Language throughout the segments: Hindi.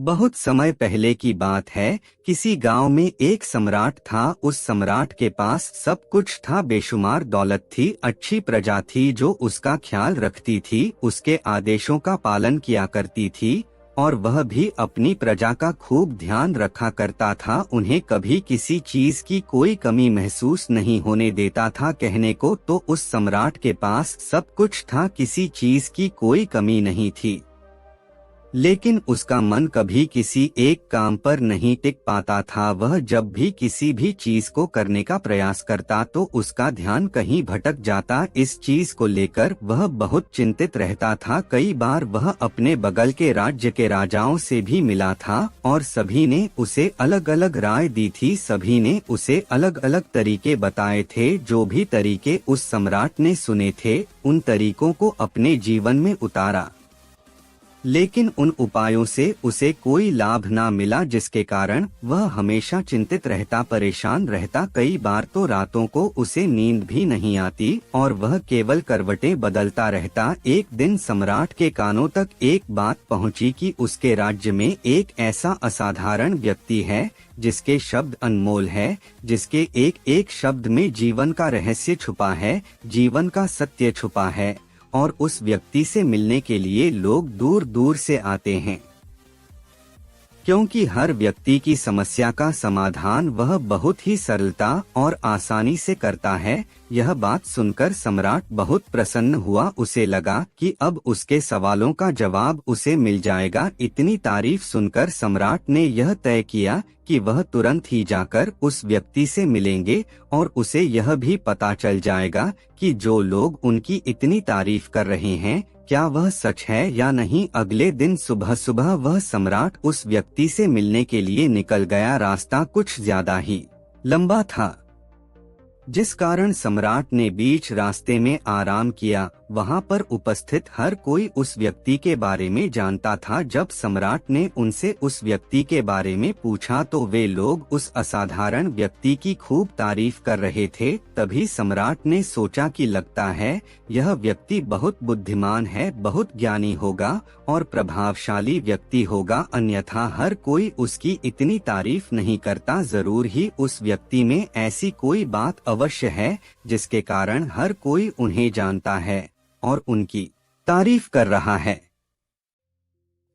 बहुत समय पहले की बात है। किसी गांव में एक सम्राट था। उस सम्राट के पास सब कुछ था, बेशुमार दौलत थी, अच्छी प्रजा थी जो उसका ख्याल रखती थी, उसके आदेशों का पालन किया करती थी और वह भी अपनी प्रजा का खूब ध्यान रखा करता था। उन्हें कभी किसी चीज की कोई कमी महसूस नहीं होने देता था। कहने को तो उस सम्राट के पास सब कुछ था, किसी चीज की कोई कमी नहीं थी, लेकिन उसका मन कभी किसी एक काम पर नहीं टिक पाता था। वह जब भी किसी भी चीज को करने का प्रयास करता तो उसका ध्यान कहीं भटक जाता। इस चीज को लेकर वह बहुत चिंतित रहता था। कई बार वह अपने बगल के राज्य के राजाओं से भी मिला था और सभी ने उसे अलग अलग राय दी थी। सभी ने उसे अलग अलग तरीके बताए थे। जो भी तरीके उस सम्राट ने सुने थे, उन तरीकों को अपने जीवन में उतारा, लेकिन उन उपायों से उसे कोई लाभ ना मिला, जिसके कारण वह हमेशा चिंतित रहता, परेशान रहता। कई बार तो रातों को उसे नींद भी नहीं आती और वह केवल करवटें बदलता रहता। एक दिन सम्राट के कानों तक एक बात पहुंची कि उसके राज्य में एक ऐसा असाधारण व्यक्ति है जिसके शब्द अनमोल है, जिसके एक एक शब्द में जीवन का रहस्य छुपा है, जीवन का सत्य छुपा है, और उस व्यक्ति से मिलने के लिए लोग दूर दूर से आते हैं, क्योंकि हर व्यक्ति की समस्या का समाधान वह बहुत ही सरलता और आसानी से करता है। यह बात सुनकर सम्राट बहुत प्रसन्न हुआ। उसे लगा कि अब उसके सवालों का जवाब उसे मिल जाएगा। इतनी तारीफ सुनकर सम्राट ने यह तय किया कि वह तुरंत ही जाकर उस व्यक्ति से मिलेंगे और उसे यह भी पता चल जाएगा कि जो लोग उनकी इतनी तारीफ कर रहे हैं, क्या वह सच है या नहीं। अगले दिन सुबह सुबह वह सम्राट उस व्यक्ति से मिलने के लिए निकल गया। रास्ता कुछ ज्यादा ही लंबा था, जिस कारण सम्राट ने बीच रास्ते में आराम किया। वहां पर उपस्थित हर कोई उस व्यक्ति के बारे में जानता था। जब सम्राट ने उनसे उस व्यक्ति के बारे में पूछा तो वे लोग उस असाधारण व्यक्ति की खूब तारीफ कर रहे थे। तभी सम्राट ने सोचा कि लगता है यह व्यक्ति बहुत बुद्धिमान है, बहुत ज्ञानी होगा और प्रभावशाली व्यक्ति होगा, अन्यथा हर कोई उसकी इतनी तारीफ नहीं करता। जरूर ही उस व्यक्ति में ऐसी कोई बात अवश्य है जिसके कारण हर कोई उन्हें जानता है और उनकी तारीफ कर रहा है।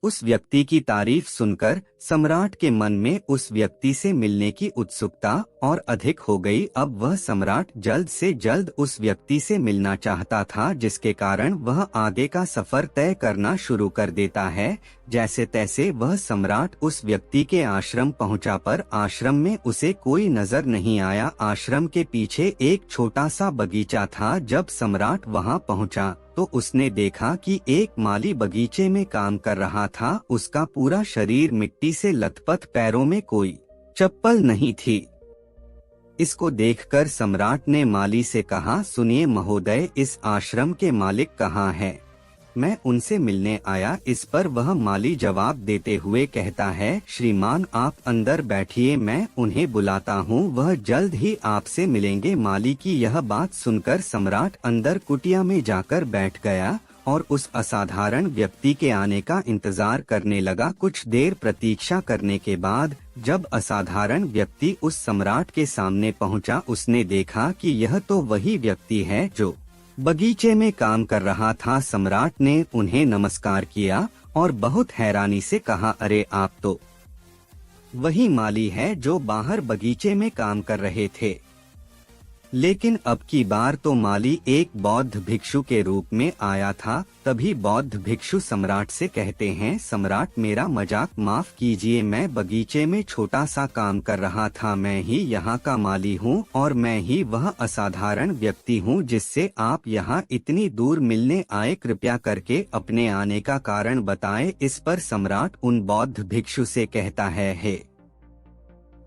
उस व्यक्ति की तारीफ सुनकर सम्राट के मन में उस व्यक्ति से मिलने की उत्सुकता और अधिक हो गई। अब वह सम्राट जल्द से जल्द उस व्यक्ति से मिलना चाहता था, जिसके कारण वह आगे का सफर तय करना शुरू कर देता है। जैसे तैसे वह सम्राट उस व्यक्ति के आश्रम पहुंचा, पर आश्रम में उसे कोई नजर नहीं आया। आश्रम के पीछे एक छोटा सा बगीचा था। जब सम्राट वहां पहुंचा तो उसने देखा कि एक माली बगीचे में काम कर रहा था। उसका पूरा शरीर मिट्टी से लथपथ, पैरों में कोई चप्पल नहीं थी। इसको देखकर सम्राट ने माली से कहा, सुनिए महोदय, इस आश्रम के मालिक कहाँ हैं? मैं उनसे मिलने आया। इस पर वह माली जवाब देते हुए कहता है, श्रीमान आप अंदर बैठिए, मैं उन्हें बुलाता हूँ, वह जल्द ही आपसे मिलेंगे। माली की यह बात सुनकर सम्राट अंदर कुटिया में जाकर बैठ गया और उस असाधारण व्यक्ति के आने का इंतजार करने लगा। कुछ देर प्रतीक्षा करने के बाद जब असाधारण व्यक्ति उस सम्राट के सामने पहुंचा, उसने देखा कि यह तो वही व्यक्ति है जो बगीचे में काम कर रहा था। सम्राट ने उन्हें नमस्कार किया और बहुत हैरानी से कहा, अरे आप तो वही माली है जो बाहर बगीचे में काम कर रहे थे। लेकिन अब की बार तो माली एक बौद्ध भिक्षु के रूप में आया था। तभी बौद्ध भिक्षु सम्राट से कहते हैं, सम्राट मेरा मजाक माफ कीजिए, मैं बगीचे में छोटा सा काम कर रहा था, मैं ही यहाँ का माली हूँ और मैं ही वह असाधारण व्यक्ति हूँ जिससे आप यहाँ इतनी दूर मिलने आए। कृपया करके अपने आने का कारण बताएं। इस पर सम्राट उन बौद्ध भिक्षु से कहता है,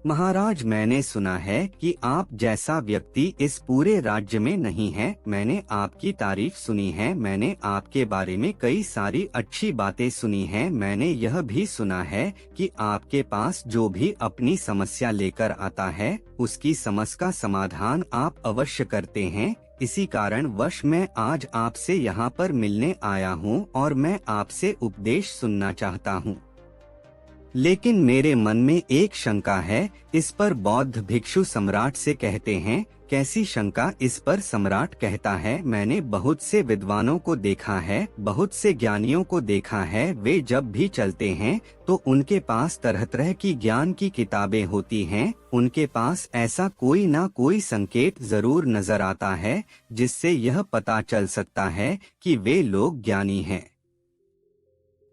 महाराज, मैंने सुना है कि आप जैसा व्यक्ति इस पूरे राज्य में नहीं है। मैंने आपकी तारीफ सुनी है, मैंने आपके बारे में कई सारी अच्छी बातें सुनी हैं। मैंने यह भी सुना है कि आपके पास जो भी अपनी समस्या लेकर आता है उसकी समस्या का समाधान आप अवश्य करते हैं। इसी कारण वश मैं आज आपसे यहाँ पर मिलने आया हूँ और मैं आपसे उपदेश सुनना चाहता हूँ। लेकिन मेरे मन में एक शंका है। इस पर बौद्ध भिक्षु सम्राट से कहते हैं, कैसी शंका? इस पर सम्राट कहता है, मैंने बहुत से विद्वानों को देखा है, बहुत से ज्ञानियों को देखा है, वे जब भी चलते हैं तो उनके पास तरह तरह की ज्ञान की किताबें होती हैं, उनके पास ऐसा कोई ना कोई संकेत जरूर नजर आता है जिससे यह पता चल सकता है कि वे लोग ज्ञानी हैं।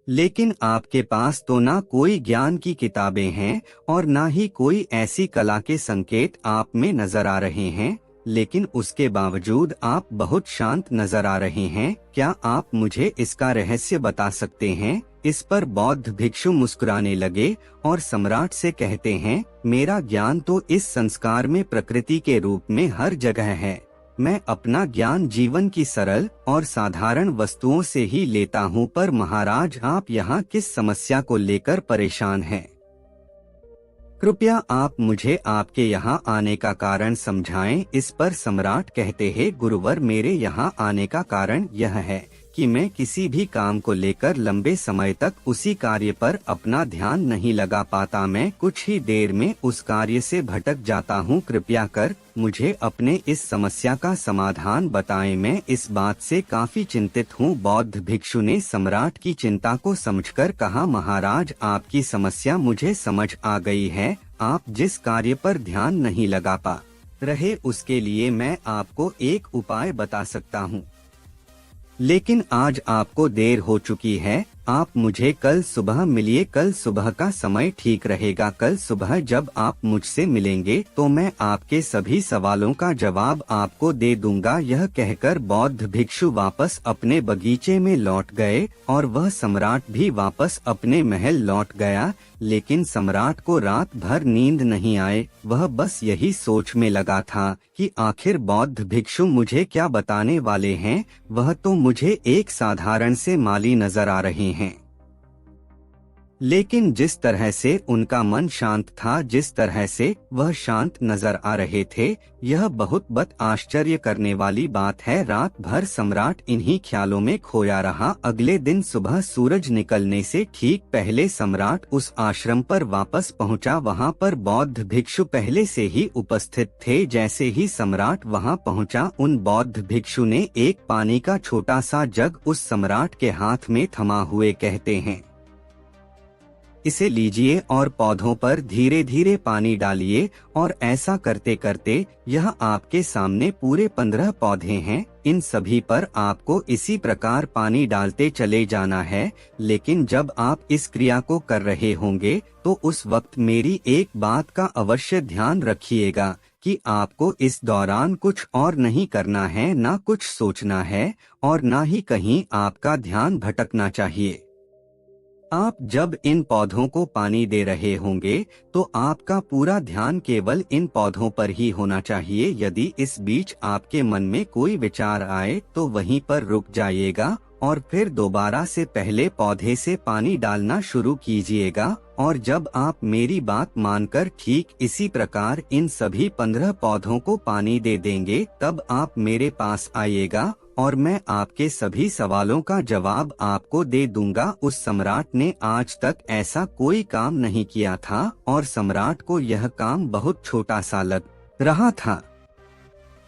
लेकिन आपके पास तो ना कोई ज्ञान की किताबें हैं और ना ही कोई ऐसी कला के संकेत आप में नजर आ रहे हैं, लेकिन उसके बावजूद आप बहुत शांत नजर आ रहे हैं। क्या आप मुझे इसका रहस्य बता सकते हैं? इस पर बौद्ध भिक्षु मुस्कुराने लगे और सम्राट से कहते हैं, मेरा ज्ञान तो इस संस्कार में प्रकृति के रूप में हर जगह है। मैं अपना ज्ञान जीवन की सरल और साधारण वस्तुओं से ही लेता हूँ, पर महाराज आप यहाँ किस समस्या को लेकर परेशान हैं? कृपया आप मुझे आपके यहाँ आने का कारण समझाएं। इस पर सम्राट कहते हैं, गुरुवर मेरे यहाँ आने का कारण यह है कि मैं किसी भी काम को लेकर लंबे समय तक उसी कार्य पर अपना ध्यान नहीं लगा पाता। मैं कुछ ही देर में उस कार्य से भटक जाता हूँ। कृपया कर मुझे अपने इस समस्या का समाधान बताएं। मैं इस बात से काफी चिंतित हूँ। बौद्ध भिक्षु ने सम्राट की चिंता को समझकर कहा, महाराज आपकी समस्या मुझे समझ आ गई है। आप जिस कार्य पर ध्यान नहीं लगा पा रहे उसके लिए मैं आपको एक उपाय बता सकता हूँ, लेकिन आज आपको देर हो चुकी है। आप मुझे कल सुबह मिलिए। कल सुबह का समय ठीक रहेगा। कल सुबह जब आप मुझसे मिलेंगे तो मैं आपके सभी सवालों का जवाब आपको दे दूंगा। यह कहकर बौद्ध भिक्षु वापस अपने बगीचे में लौट गए और वह सम्राट भी वापस अपने महल लौट गया। लेकिन सम्राट को रात भर नींद नहीं आए। वह बस यही सोच में लगा था कि आखिर बौद्ध भिक्षु मुझे क्या बताने वाले हैं। वह तो मुझे एक साधारण से माली नजर आ रहे हैं, लेकिन जिस तरह से उनका मन शांत था, जिस तरह से वह शांत नजर आ रहे थे, यह बहुत आश्चर्य करने वाली बात है। रात भर सम्राट इन्हीं ख्यालों में खोया रहा। अगले दिन सुबह सूरज निकलने से ठीक पहले सम्राट उस आश्रम पर वापस पहुंचा। वहां पर बौद्ध भिक्षु पहले से ही उपस्थित थे। जैसे ही सम्राट वहां पहुंचा, उन बौद्ध भिक्षु ने एक पानी का छोटा सा जग उस सम्राट के हाथ में थमा हुए कहते हैं, इसे लीजिए और पौधों पर धीरे धीरे पानी डालिए। और ऐसा करते करते यह आपके सामने पूरे 15 पौधे हैं। इन सभी पर आपको इसी प्रकार पानी डालते चले जाना है। लेकिन जब आप इस क्रिया को कर रहे होंगे तो उस वक्त मेरी एक बात का अवश्य ध्यान रखिएगा कि आपको इस दौरान कुछ और नहीं करना है, ना कुछ सोचना है और ना ही कहीं आपका ध्यान भटकना चाहिए। आप जब इन पौधों को पानी दे रहे होंगे तो आपका पूरा ध्यान केवल इन पौधों पर ही होना चाहिए। यदि इस बीच आपके मन में कोई विचार आए तो वहीं पर रुक जाइएगा और फिर दोबारा से पहले पौधे से पानी डालना शुरू कीजिएगा। और जब आप मेरी बात मानकर ठीक इसी प्रकार इन सभी 15 पौधों को पानी दे देंगे, तब आप मेरे पास आइएगा और मैं आपके सभी सवालों का जवाब आपको दे दूंगा। उस सम्राट ने आज तक ऐसा कोई काम नहीं किया था और सम्राट को यह काम बहुत छोटा सा लग रहा था।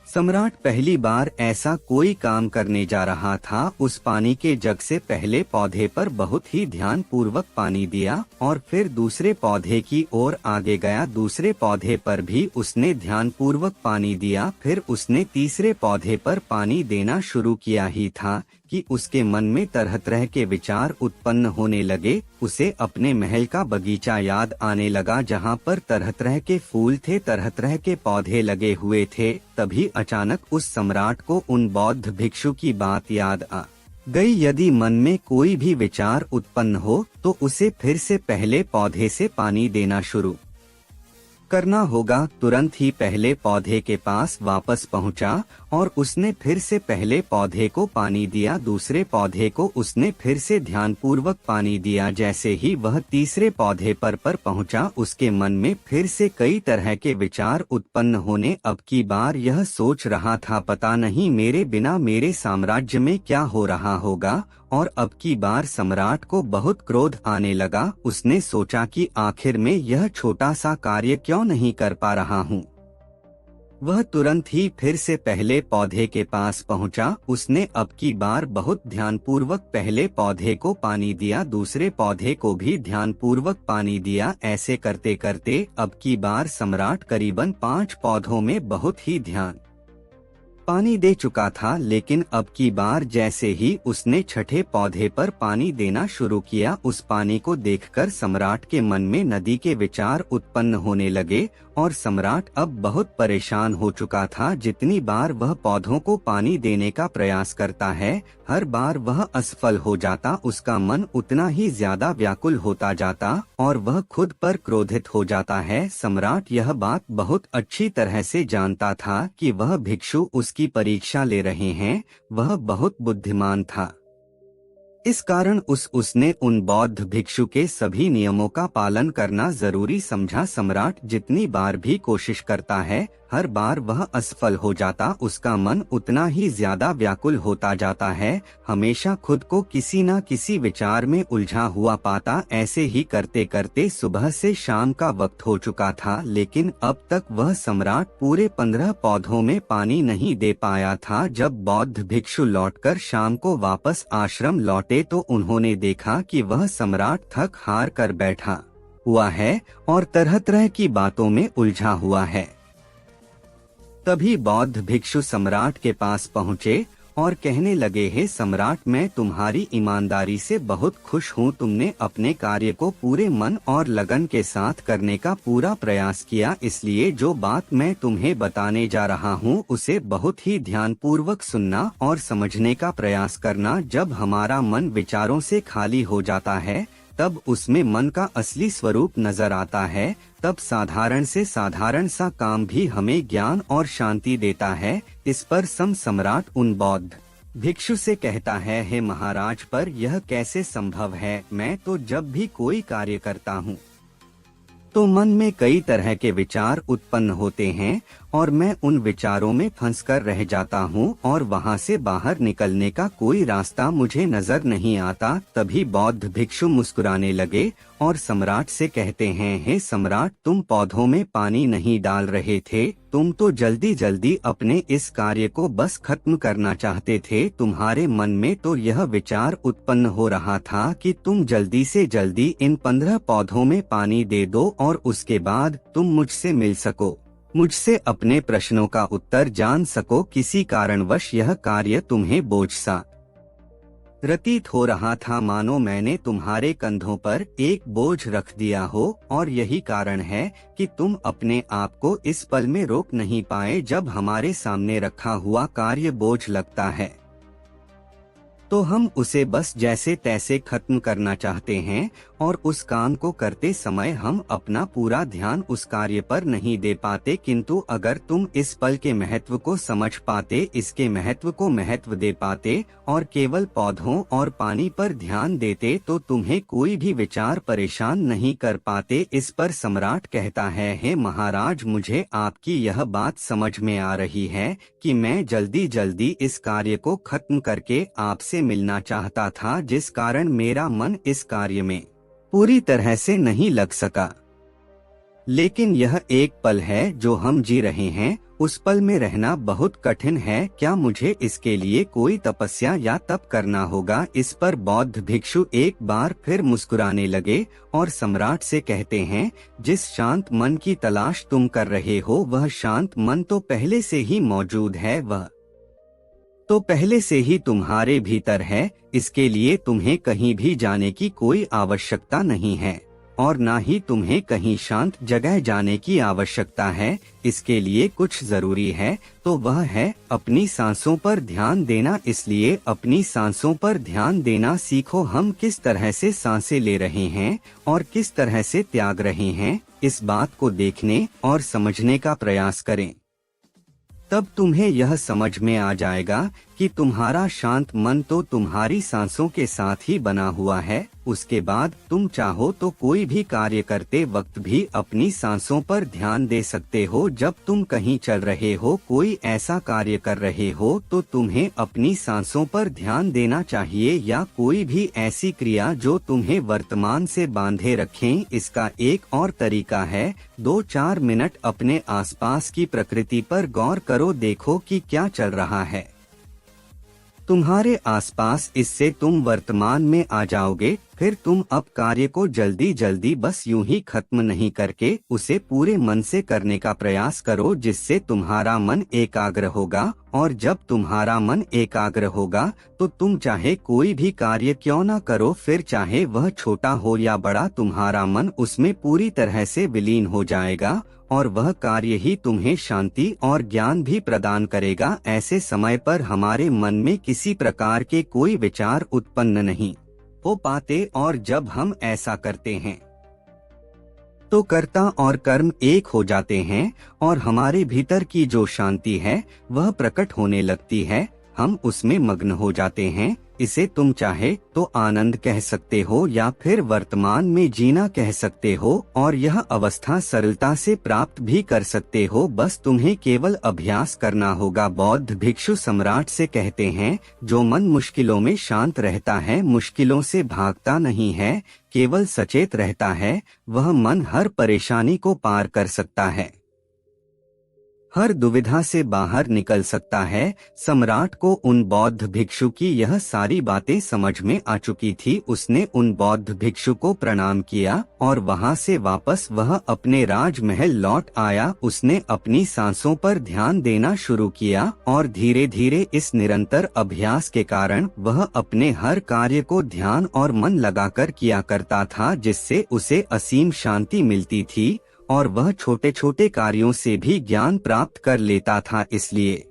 सम्राट पहली बार ऐसा कोई काम करने जा रहा था। उस पानी के जग से पहले पौधे पर बहुत ही ध्यान पूर्वक पानी दिया और फिर दूसरे पौधे की ओर आगे गया। दूसरे पौधे पर भी उसने ध्यान पूर्वक पानी दिया। फिर उसने तीसरे पौधे पर पानी देना शुरू किया ही था कि उसके मन में तरह तरह के विचार उत्पन्न होने लगे। उसे अपने महल का बगीचा याद आने लगा जहाँ पर तरह तरह के फूल थे, तरह तरह के पौधे लगे हुए थे। तभी अचानक उस सम्राट को उन बौद्ध भिक्षु की बात याद आ गई। यदि मन में कोई भी विचार उत्पन्न हो तो उसे फिर से पहले पौधे से पानी देना शुरू करना होगा। तुरंत ही पहले पौधे के पास वापस पहुंचा और उसने फिर से पहले पौधे को पानी दिया, दूसरे पौधे को उसने फिर से ध्यानपूर्वक पानी दिया। जैसे ही वह तीसरे पौधे पर पहुंचा, उसके मन में फिर से कई तरह के विचार उत्पन्न होने। अब की बार यह सोच रहा था, पता नहीं मेरे बिना मेरे साम्राज्य में क्या हो रहा होगा। और अब की बार सम्राट को बहुत क्रोध आने लगा। उसने सोचा कि आखिर में यह छोटा सा कार्य क्यों नहीं कर पा रहा हूँ। वह तुरंत ही फिर से पहले पौधे के पास पहुंचा। उसने अब की बार बहुत ध्यानपूर्वक पहले पौधे को पानी दिया, दूसरे पौधे को भी ध्यानपूर्वक पानी दिया। ऐसे करते करते अब की बार सम्राट करीबन 5 पौधों में बहुत ही ध्यान पानी दे चुका था। लेकिन अब की बार जैसे ही उसने छठे पौधे पर पानी देना शुरू किया, उस पानी को देखकर सम्राट के मन में नदी के विचार उत्पन्न होने लगे और सम्राट अब बहुत परेशान हो चुका था। जितनी बार वह पौधों को पानी देने का प्रयास करता है, हर बार वह असफल हो जाता। उसका मन उतना ही ज्यादा व्याकुल होता जाता और वह खुद पर क्रोधित हो जाता है। सम्राट यह बात बहुत अच्छी तरह से जानता था कि वह भिक्षु उसकी परीक्षा ले रहे हैं। वह बहुत बुद्धिमान था, इस कारण उसने उन बौद्ध भिक्षु के सभी नियमों का पालन करना जरूरी समझा। सम्राट जितनी बार भी कोशिश करता है, हर बार वह असफल हो जाता। उसका मन उतना ही ज्यादा व्याकुल होता जाता है, हमेशा खुद को किसी न किसी विचार में उलझा हुआ पाता। ऐसे ही करते करते सुबह से शाम का वक्त हो चुका था, लेकिन अब तक वह सम्राट पूरे 15 पौधों में पानी नहीं दे पाया था। जब बौद्ध भिक्षु लौटकर शाम को वापस आश्रम लौटे तो उन्होंने देखा कि वह सम्राट थक हार कर बैठा हुआ है और तरह तरह की बातों में उलझा हुआ है। तभी बौद्ध भिक्षु सम्राट के पास पहुँचे और कहने लगे, हे सम्राट, मैं तुम्हारी ईमानदारी से बहुत खुश हूँ। तुमने अपने कार्य को पूरे मन और लगन के साथ करने का पूरा प्रयास किया, इसलिए जो बात मैं तुम्हें बताने जा रहा हूँ उसे बहुत ही ध्यानपूर्वक सुनना और समझने का प्रयास करना। जब हमारा मन विचारों से खाली हो जाता है, तब उसमें मन का असली स्वरूप नजर आता है। तब साधारण से साधारण सा काम भी हमें ज्ञान और शांति देता है। इस पर सम्राट उन बौद्ध भिक्षु से कहता है, हे महाराज, पर यह कैसे संभव है? मैं तो जब भी कोई कार्य करता हूँ तो मन में कई तरह के विचार उत्पन्न होते हैं और मैं उन विचारों में फंसकर रह जाता हूँ और वहाँ से बाहर निकलने का कोई रास्ता मुझे नजर नहीं आता। तभी बौद्ध भिक्षु मुस्कुराने लगे और सम्राट से कहते हैं, हे सम्राट, तुम पौधों में पानी नहीं डाल रहे थे, तुम तो जल्दी जल्दी अपने इस कार्य को बस खत्म करना चाहते थे। तुम्हारे मन में तो यह विचार उत्पन्न हो रहा था कि तुम जल्दी से जल्दी इन 15 पौधों में पानी दे दो और उसके बाद तुम मुझसे मिल सको, मुझसे अपने प्रश्नों का उत्तर जान सको। किसी कारणवश यह कार्य तुम्हें बोझ सा प्रतीत हो रहा था, मानो मैंने तुम्हारे कंधों पर एक बोझ रख दिया हो, और यही कारण है कि तुम अपने आप को इस पल में रोक नहीं पाए जब हमारे सामने रखा हुआ कार्य बोझ लगता है तो हम उसे बस जैसे तैसे खत्म करना चाहते हैं और उस काम को करते समय हम अपना पूरा ध्यान उस कार्य पर नहीं दे पाते। किंतु अगर तुम इस पल के महत्व को समझ पाते, इसके महत्व को महत्व दे पाते और केवल पौधों और पानी पर ध्यान देते, तो तुम्हें कोई भी विचार परेशान नहीं कर पाते। इस पर सम्राट कहता है, हे महाराज, मुझे आपकी यह बात समझ में आ रही है कि मैं जल्दी जल्दी इस कार्य को खत्म करके आपसे मिलना चाहता था, जिस कारण मेरा मन इस कार्य में पूरी तरह से नहीं लग सका। लेकिन यह एक पल है जो हम जी रहे हैं, उस पल में रहना बहुत कठिन है। क्या मुझे इसके लिए कोई तपस्या या तप करना होगा? इस पर बौद्ध भिक्षु एक बार फिर मुस्कुराने लगे और सम्राट से कहते हैं, जिस शांत मन की तलाश तुम कर रहे हो, वह शांत मन तो पहले से ही मौजूद है, वह तो पहले से ही तुम्हारे भीतर है। इसके लिए तुम्हें कहीं भी जाने की कोई आवश्यकता नहीं है और ना ही तुम्हें कहीं शांत जगह जाने की आवश्यकता है। इसके लिए कुछ जरूरी है तो वह है अपनी सांसों पर ध्यान देना। इसलिए अपनी सांसों पर ध्यान देना सीखो। हम किस तरह से सांसें ले रहे हैं और किस तरह से त्याग रहे हैं, इस बात को देखने और समझने का प्रयास करें। तब तुम्हें यह समझ में आ जाएगा कि तुम्हारा शांत मन तो तुम्हारी सांसों के साथ ही बना हुआ है। उसके बाद तुम चाहो तो कोई भी कार्य करते वक्त भी अपनी सांसों पर ध्यान दे सकते हो। जब तुम कहीं चल रहे हो, कोई ऐसा कार्य कर रहे हो, तो तुम्हें अपनी सांसों पर ध्यान देना चाहिए, या कोई भी ऐसी क्रिया जो तुम्हें वर्तमान से बांधे रखें। इसका एक और तरीका है, 2-4 मिनट अपने आसपास की प्रकृति पर गौर करो, देखो कि क्या चल रहा है तुम्हारे आसपास। इससे तुम वर्तमान में आ जाओगे। फिर तुम अब कार्य को जल्दी जल्दी बस यूं ही खत्म नहीं करके उसे पूरे मन से करने का प्रयास करो, जिससे तुम्हारा मन एकाग्र होगा। और जब तुम्हारा मन एकाग्र होगा तो तुम चाहे कोई भी कार्य क्यों ना करो, फिर चाहे वह छोटा हो या बड़ा, तुम्हारा मन उसमें पूरी तरह से विलीन हो जाएगा और वह कार्य ही तुम्हें शांति और ज्ञान भी प्रदान करेगा। ऐसे समय पर हमारे मन में किसी प्रकार के कोई विचार उत्पन्न नहीं हो पाते, और जब हम ऐसा करते हैं तो कर्ता और कर्म एक हो जाते हैं और हमारे भीतर की जो शांति है वह प्रकट होने लगती है। हम उसमें मग्न हो जाते हैं। इसे तुम चाहे तो आनंद कह सकते हो या फिर वर्तमान में जीना कह सकते हो, और यह अवस्था सरलता से प्राप्त भी कर सकते हो। बस तुम्हें केवल अभ्यास करना होगा। बौद्ध भिक्षु सम्राट से कहते हैं, जो मन मुश्किलों में शांत रहता है, मुश्किलों से भागता नहीं है, केवल सचेत रहता है, वह मन हर परेशानी को पार कर सकता है, हर दुविधा से बाहर निकल सकता है। सम्राट को उन बौद्ध भिक्षु की यह सारी बातें समझ में आ चुकी थी। उसने उन बौद्ध भिक्षु को प्रणाम किया और वहां से वापस वह अपने राजमहल लौट आया। उसने अपनी सांसों पर ध्यान देना शुरू किया और धीरे धीरे इस निरंतर अभ्यास के कारण वह अपने हर कार्य को ध्यान और मन लगाकर किया करता था, जिससे उसे असीम शांति मिलती थी और वह छोटे छोटे कार्यों से भी ज्ञान प्राप्त कर लेता था। इसलिए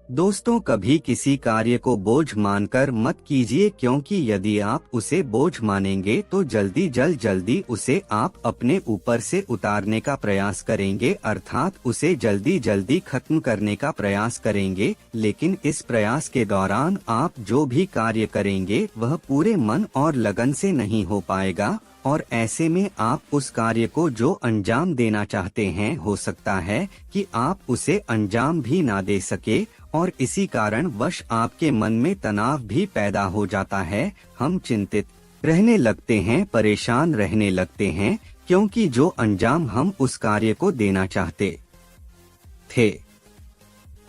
दोस्तों, कभी किसी कार्य को बोझ मानकर मत कीजिए, क्योंकि यदि आप उसे बोझ मानेंगे तो जल्दी उसे आप अपने ऊपर से उतारने का प्रयास करेंगे, अर्थात उसे जल्दी जल्दी खत्म करने का प्रयास करेंगे। लेकिन इस प्रयास के दौरान आप जो भी कार्य करेंगे वह पूरे मन और लगन से नहीं हो पाएगा, और ऐसे में आप उस कार्य को जो अंजाम देना चाहते हैं, हो सकता है कि आप उसे अंजाम भी ना दे सके, और इसी कारण वश आपके मन में तनाव भी पैदा हो जाता है। हम चिंतित रहने लगते हैं, परेशान रहने लगते हैं, क्योंकि जो अंजाम हम उस कार्य को देना चाहते थे,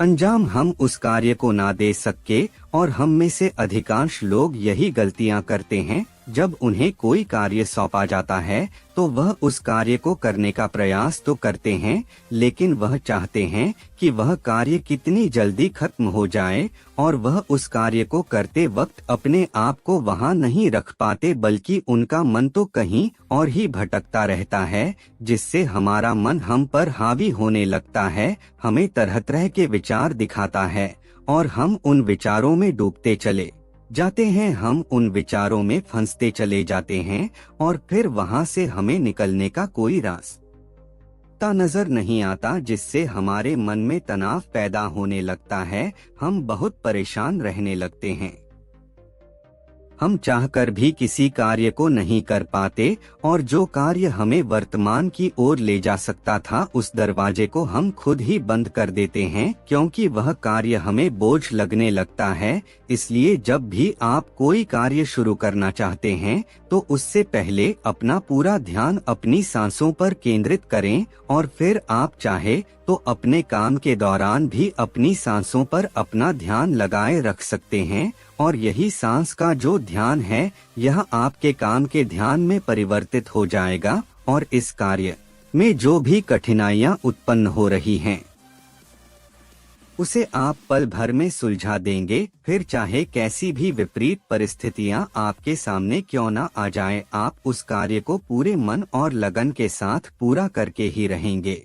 अंजाम हम उस कार्य को ना दे सके। और हम में से अधिकांश लोग यही गलतियां करते हैं। जब उन्हें कोई कार्य सौंपा जाता है तो वह उस कार्य को करने का प्रयास तो करते हैं, लेकिन वह चाहते हैं कि वह कार्य कितनी जल्दी खत्म हो जाए, और वह उस कार्य को करते वक्त अपने आप को वहां नहीं रख पाते, बल्कि उनका मन तो कहीं और ही भटकता रहता है, जिससे हमारा मन हम पर हावी होने लगता है, हमें तरह तरह के विचार दिखाता है और हम उन विचारों में डूबते चले जाते हैं। हम उन विचारों में फंसते चले जाते हैं और फिर वहां से हमें निकलने का कोई रास्ता नजर नहीं आता, जिससे हमारे मन में तनाव पैदा होने लगता है। हम बहुत परेशान रहने लगते हैं। हम चाहकर भी किसी कार्य को नहीं कर पाते, और जो कार्य हमें वर्तमान की ओर ले जा सकता था, उस दरवाजे को हम खुद ही बंद कर देते हैं, क्योंकि वह कार्य हमें बोझ लगने लगता है। इसलिए जब भी आप कोई कार्य शुरू करना चाहते हैं तो उससे पहले अपना पूरा ध्यान अपनी सांसों पर केंद्रित करें, और फिर आप चाहे तो अपने काम के दौरान भी अपनी सांसों पर अपना ध्यान लगाए रख सकते हैं, और यही सांस का जो ध्यान है यह आपके काम के ध्यान में परिवर्तित हो जाएगा, और इस कार्य में जो भी कठिनाइयां उत्पन्न हो रही हैं उसे आप पल भर में सुलझा देंगे। फिर चाहे कैसी भी विपरीत परिस्थितियां आपके सामने क्यों न आ जाएं, आप उस कार्य को पूरे मन और लगन के साथ पूरा करके ही रहेंगे।